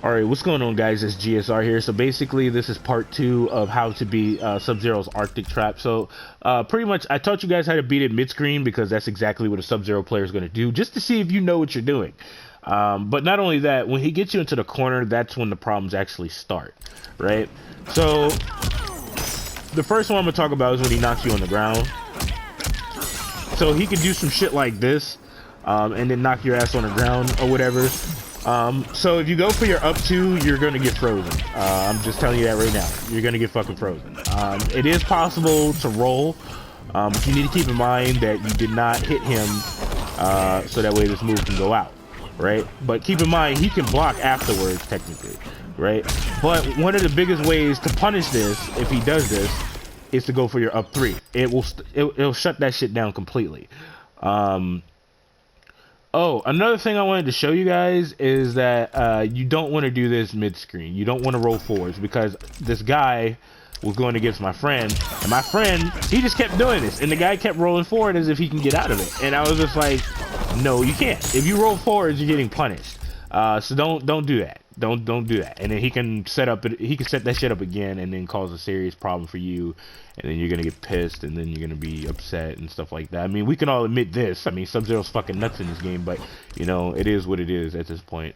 Alright, what's going on, guys? It's GSR here. So basically this is part 2 of how to beat Sub-Zero's Arctic Trap. So pretty much I taught you guys how to beat it mid-screen because that's exactly what a Sub-Zero player is going to do, just to see if you know what you're doing. But not only that, when he gets you into the corner, that's when the problems actually start, right? So the first one I'm going to talk about is when he knocks you on the ground. So he could do some shit like this and then knock your ass on the ground or whatever. So if you go for your up 2, you're gonna get frozen. I'm just telling you that right now. You're gonna get fucking frozen. It is possible to roll, but you need to keep in mind that you did not hit him, so that way this move can go out, right? But keep in mind, he can block afterwards, technically, right? But one of the biggest ways to punish this, if he does this, is to go for your up 3. It'll shut that shit down completely. Oh, another thing I wanted to show you guys is that you don't want to do this mid-screen. You don't want to roll forwards because this guy was going against my friend, and my friend, he just kept doing this, and the guy kept rolling forward as if he can get out of it. And I was just like, no, you can't. If you roll forwards, you're getting punished. So don't do that. Don't do that. And then he can set that shit up again and then cause a serious problem for you, and then you're gonna get pissed, and then you're gonna be upset and stuff like that. I mean, we can all admit this. I mean, Sub-Zero's fucking nuts in this game, but you know, it is what it is at this point.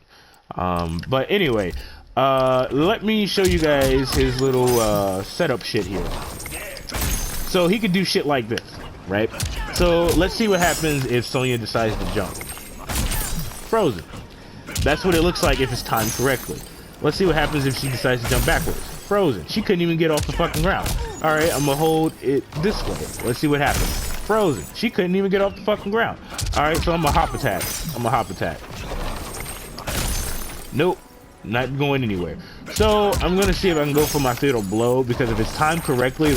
But anyway, let me show you guys his little setup shit here. So he could do shit like this, right? So let's see what happens if Sonya decides to jump. Frozen. That's what it looks like if it's timed correctly. Let's see what happens if she decides to jump backwards. Frozen. She couldn't even get off the fucking ground. Alright, I'm gonna hold it this way. Let's see what happens. Frozen. She couldn't even get off the fucking ground. Alright, so I'm gonna hop attack. Nope. Not going anywhere. So I'm gonna see if I can go for my fatal blow, because if it's timed correctly,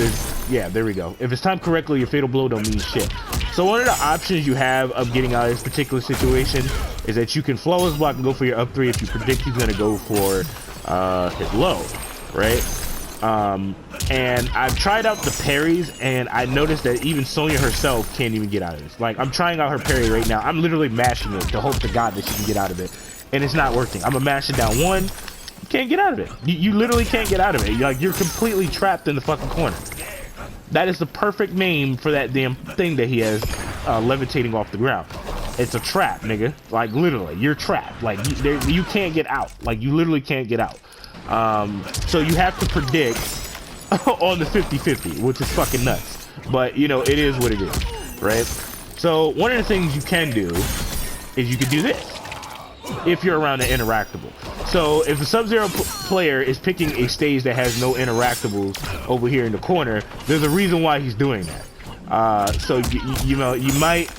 yeah, there we go. If it's timed correctly, your fatal blow don't mean shit. So one of the options you have of getting out of this particular situation is that you can flawless block and go for your up 3 if you predict he's gonna go for his low, right? And I've tried out the parries, and I noticed that even Sonya herself can't even get out of this. Like, I'm trying out her parry right now. I'm literally mashing it to hope to God that she can get out of it, and it's not working. I'm gonna mash it down 1. You can't get out of it. You literally can't get out of it. You're completely trapped in the fucking corner. That is the perfect name for that damn thing that he has levitating off the ground. It's a trap, nigga. Like, literally, you're trapped. Like, you can't get out. Like, you literally can't get out. So you have to predict on the 50-50, which is fucking nuts. But, you know, it is what it is, right? So one of the things you can do is you can do this if you're around an interactable. So if a Sub-Zero player is picking a stage that has no interactables over here in the corner, there's a reason why he's doing that. So you know, you might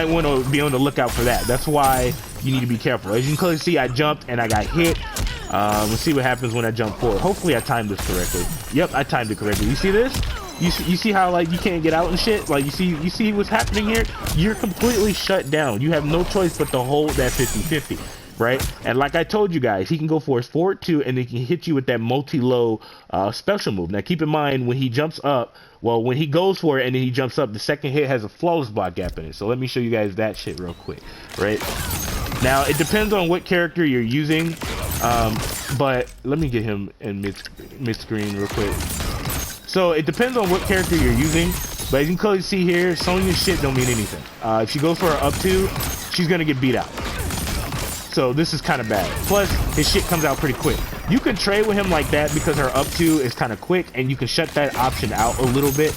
want to be on the lookout for that. That's why you need to be careful. As you can clearly see, I jumped and I got hit. Let's see what happens when I jump forward. Hopefully I timed this correctly. Yep, I timed it correctly. You see this? You see how, like, you can't get out and shit? Like, you see what's happening here? You're completely shut down. You have no choice but to hold that 50-50, right? And like I told you guys, he can go for his forward 2, and he can hit you with that multi-low special move. Now keep in mind, when he jumps up, well, when he goes for it and then he jumps up, the second hit has a flawless block gap in it. So let me show you guys that shit real quick, right? Now it depends on what character you're using, but let me get him in mid-screen real quick. So it depends on what character you're using, but as you can clearly see here, Sonya's shit don't mean anything. If she goes for her up 2, she's gonna get beat out. So this is kind of bad. Plus, his shit comes out pretty quick. You can trade with him like that because her up 2 is kind of quick, and you can shut that option out a little bit.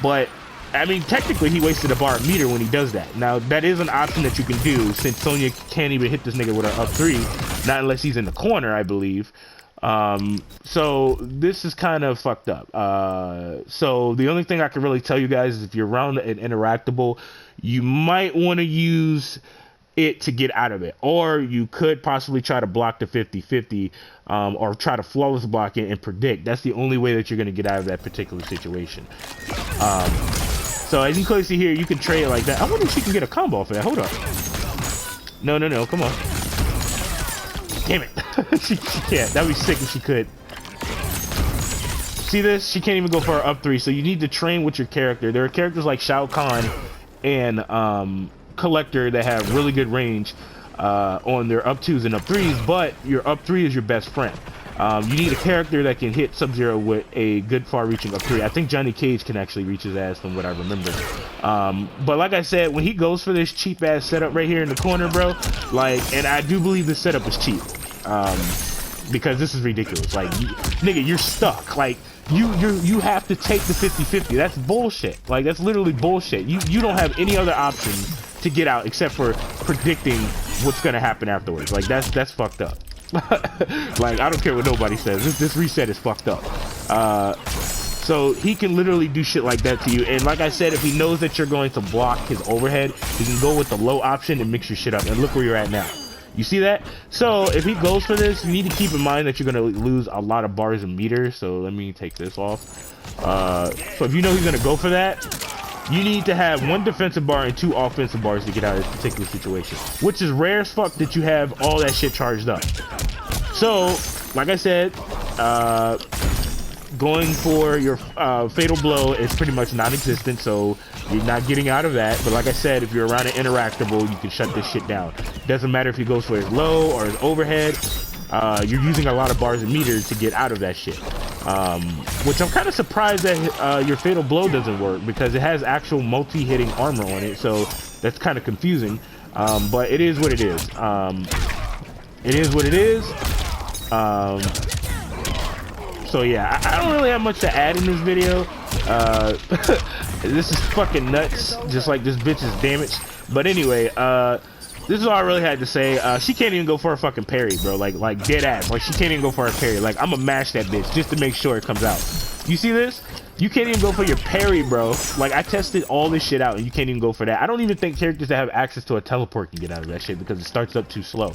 But I mean, technically, he wasted a bar meter when he does that. Now, that is an option that you can do, since Sonya can't even hit this nigga with her up 3, not unless he's in the corner, I believe. So this is kind of fucked up. So the only thing I can really tell you guys is if you're around an interactable, you might want to use it to get out of it, or you could possibly try to block the 50-50, or try to flawless block it and predict. That's the only way that you're going to get out of that particular situation. So as you can clearly see here, you can trade it like that. I wonder if she can get a combo off of that. Hold up. No, come on. Damn it. she can't. That would be sick if she could. See this? She can't even go for her up 3, so you need to train with your character. There are characters like Shao Kahn and Collector that have really good range. on their up 2s and up 3s, but your up 3 is your best friend. You need a character that can hit Sub-Zero with a good far-reaching up 3. I think Johnny Cage can actually reach his ass from what I remember. But like I said, when he goes for this cheap-ass setup right here in the corner, bro, like, and I do believe this setup is cheap, because this is ridiculous. Like, nigga, you're stuck. Like, you have to take the 50-50. That's bullshit. Like, that's literally bullshit. You don't have any other options to get out except for predicting what's gonna happen afterwards. Like, that's fucked up. Like, I don't care what nobody says. This reset is fucked up. So he can literally do shit like that to you. And like I said, if he knows that you're going to block his overhead, he can go with the low option and mix your shit up. And look where you're at now. You see that? So if he goes for this, you need to keep in mind that you're going to lose a lot of bars and meters. So let me take this off. So if you know he's going to go for that, you need to have 1 defensive bar and 2 offensive bars to get out of this particular situation, which is rare as fuck that you have all that shit charged up. So, like I said, going for your fatal blow is pretty much non-existent, so you're not getting out of that. But like I said, if you're around an interactable, you can shut this shit down. Doesn't matter if he goes for his low or his overhead. You're using a lot of bars and meters to get out of that shit. Which I'm kind of surprised that your fatal blow doesn't work, because it has actual multi-hitting armor on it, so that's kind of confusing. But it is what it is. It is what it is. So yeah, I don't really have much to add in this video. This is fucking nuts, just like this bitch is damaged. But anyway, this is all I really had to say. She can't even go for a fucking parry, bro. Like dead ass. Like, she can't even go for a parry. Like, I'm gonna mash that bitch just to make sure it comes out. You see this? You can't even go for your parry, bro. Like, I tested all this shit out and you can't even go for that. I don't even think characters that have access to a teleport can get out of that shit, because it starts up too slow.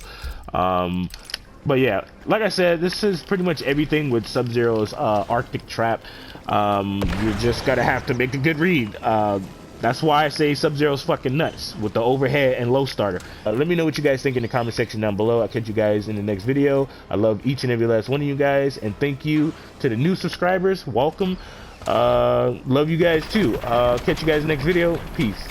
But yeah, like I said, this is pretty much everything with Sub-Zero's Arctic Trap. You just gotta have to make a good read. That's why I say Sub-Zero's fucking nuts with the overhead and low starter. Let me know what you guys think in the comment section down below. I'll catch you guys in the next video. I love each and every last one of you guys, and thank you to the new subscribers. Welcome. Love you guys too. Catch you guys in the next video. Peace.